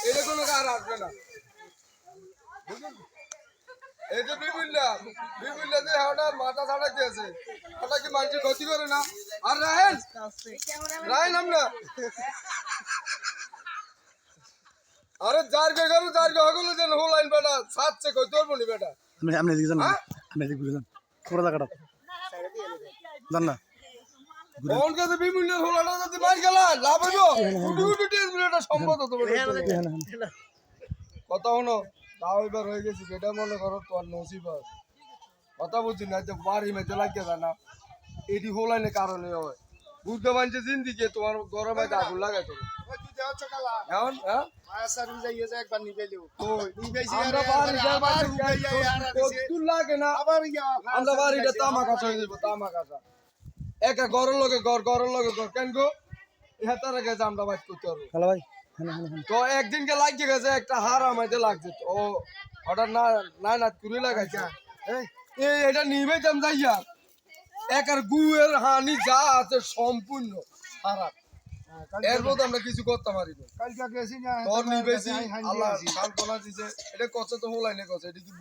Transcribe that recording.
এটা কোনো কার আসবে না। এই যে বিভিন্ন যে ওটা মাথা ছাড়া দিয়েছে ওটা কি মানুষের ক্ষতি করে না? আর রাহেন আমরা আরে যার গে গেল যার গে হগলো যেন হোলাইন বেটা সাতছে কই তোর বনি বেটা আমি এদিকে জান আমি এদিকে ঘুরে যান পুরো জায়গাটা জান না কোন কাছে বিভিন্ন হোলাটা যদি মার গেল লাভ হইব উডি উডি টেস এটা সম্ভব হতো কথা হনো তাও এবার হয়ে গেছি এটা মনে করো তোর নসিব কথা বুঝছি না যে বাড়ি মেতে লাগিয়ে যায় না এটি হোলাইনের কারণে হয় বুঝতে পারছে জিন্দিকে তোমার গরমে আগুন লাগাই তোর এখন হ্যাঁ লাগে না আমরা বাড়িটা তামা কাছা হয়ে যাবো তামা কাছা একা ঘরের লগে ঘরের লগে ঘর কেন গো হেতারা গেছে আমরা বাইক করতে পারবো হ্যালো ভাই তো একদিনকে লাগিয়ে গেছে একটা হার আমাদের লাগছে তো হঠাৎ না তুলে লাগাইছে এটা নিবে যাম যাইয়া একার গুয়ের হানি যা আছে সম্পূর্ণ খারাপ এর মধ্যে আমরা কিছু করতে পারি না তোর নিবেছি আল্লাহ সান্ত্বনা দিছে এটা কষ্ট তো হোলাইনে কষ্ট এটা কি